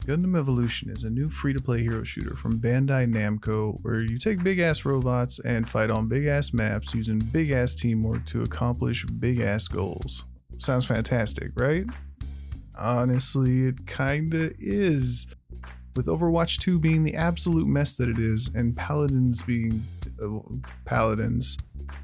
Gundam Evolution is a new free-to-play hero shooter from Bandai Namco where you take big-ass robots and fight on big-ass maps using big-ass teamwork to accomplish big-ass goals. Sounds fantastic, right? Honestly, it kinda is. With Overwatch 2 being the absolute mess that it is, and Paladins being Paladins,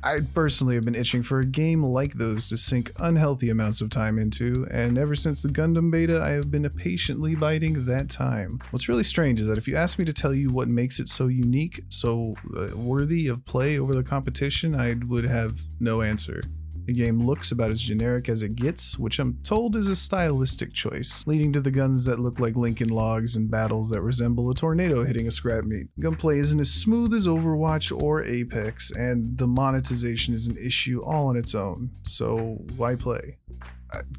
I personally have been itching for a game like those to sink unhealthy amounts of time into, and ever since the Gundam beta, I have been patiently biding that time. What's really strange is that if you ask me to tell you what makes it so unique, so worthy of play over the competition, I would have no answer. The game looks about as generic as it gets, which I'm told is a stylistic choice, leading to the guns that look like Lincoln Logs and battles that resemble a tornado hitting a scrap meat. Gunplay isn't as smooth as Overwatch or Apex, and the monetization is an issue all on its own. So why play?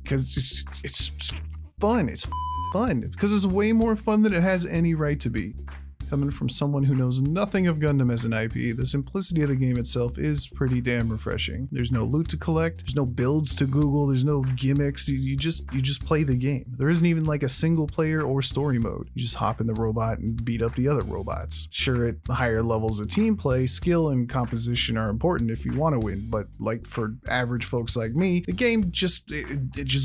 Because it's fun. It's fun. Because it's way more fun than it has any right to be. Coming from someone who knows nothing of Gundam as an IP, the simplicity of the game itself is pretty damn refreshing. There's no loot to collect, there's no builds to Google, there's no gimmicks, you just play the game. There isn't even like a single player or story mode. You just hop in the robot and beat up the other robots. Sure, at higher levels of team play, skill and composition are important if you want to win, but like for average folks like me, the game just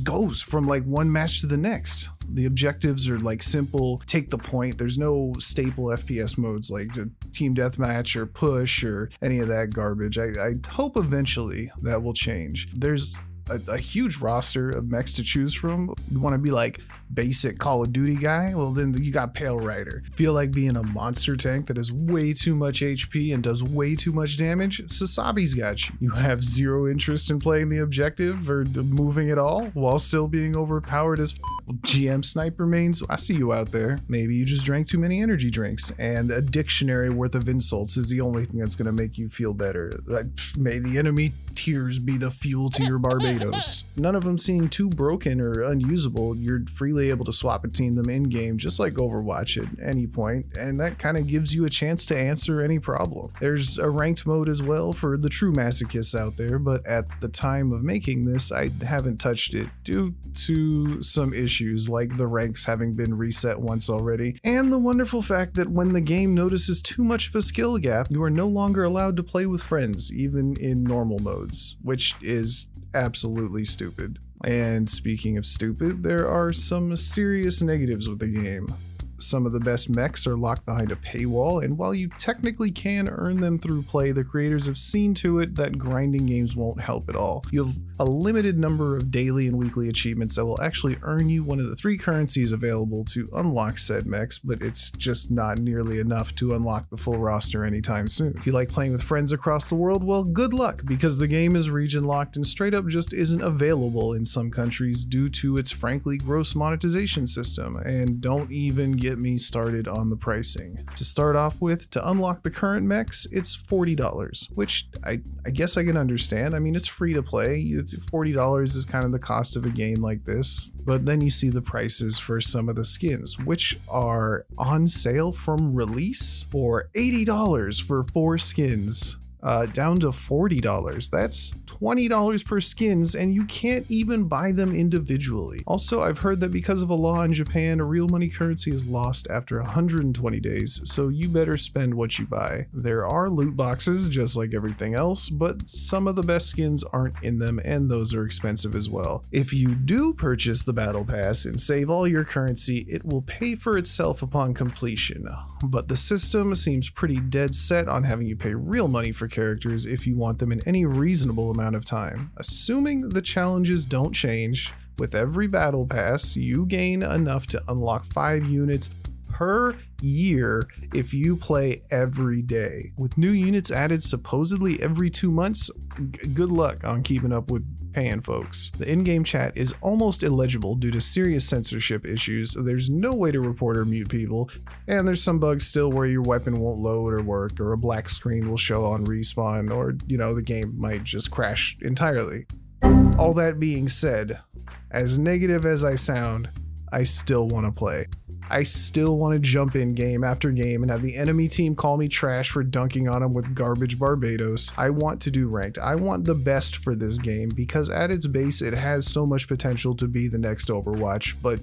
goes from like one match to the next. The objectives are like simple, take the point. There's no staple FPS modes like team deathmatch or push or any of that garbage. I hope eventually that will change. There's a huge roster of mechs to choose from. You want to be like basic Call of Duty guy? Well, then you got Pale Rider. Feel like being a monster tank that has way too much HP and does way too much damage? Sasabi's got you. You have zero interest in playing the objective or moving at all while still being overpowered as GM Sniper mains? I see you out there. Maybe you just drank too many energy drinks and a dictionary worth of insults is the only thing that's going to make you feel better. May the enemy tears be the fuel to your Barbados. None of them seem too broken or unusable. You're freely able to swap between them in game just like Overwatch at any point, and that kind of gives you a chance to answer any problem. There's a ranked mode as well for the true masochists out there, but at the time of making this I haven't touched it due to some issues like the ranks having been reset once already, and the wonderful fact that when the game notices too much of a skill gap, you are no longer allowed to play with friends even in normal modes, which is absolutely stupid. And speaking of stupid, there are some serious negatives with the game. Some of the best mechs are locked behind a paywall, and while you technically can earn them through play, the creators have seen to it that grinding games won't help at all. You have a limited number of daily and weekly achievements that will actually earn you one of the 3 currencies available to unlock said mechs, but it's just not nearly enough to unlock the full roster anytime soon. If you like playing with friends across the world, well, good luck, because the game is region locked and straight up just isn't available in some countries due to its frankly gross monetization system, and don't even get me started on the pricing. To start off with, to unlock the current mechs, it's $40, which I guess I can understand. I mean, it's free to play. It's $40 is kind of the cost of a game like this, but then you see the prices for some of the skins, which are on sale from release for $80 for 4 skins. Down to $40. That's $20 per skins, and you can't even buy them individually. Also, I've heard that because of a law in Japan, a real money currency is lost after 120 days, so you better spend what you buy. There are loot boxes, just like everything else, but some of the best skins aren't in them, and those are expensive as well. If you do purchase the Battle Pass and save all your currency, it will pay for itself upon completion, but the system seems pretty dead set on having you pay real money for characters if you want them in any reasonable amount of time. Assuming the challenges don't change, with every battle pass you gain enough to unlock 5 units per year if you play every day. With new units added supposedly every 2 months, good luck on keeping up with paying folks. The in-game chat is almost illegible due to serious censorship issues. There's no way to report or mute people, and there's some bugs still where your weapon won't load or work, or a black screen will show on respawn, or the game might just crash entirely. All that being said, as negative as I sound, I still want to play. I still want to jump in game after game and have the enemy team call me trash for dunking on them with garbage Barbados. I want to do ranked. I want the best for this game because at its base, it has so much potential to be the next Overwatch, but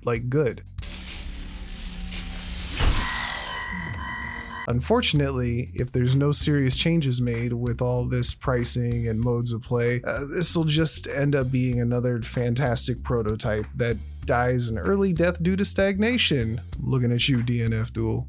like good. Unfortunately, if there's no serious changes made with all this pricing and modes of play, this will just end up being another fantastic prototype that dies an early death due to stagnation. I'm looking at you, DNF Duel.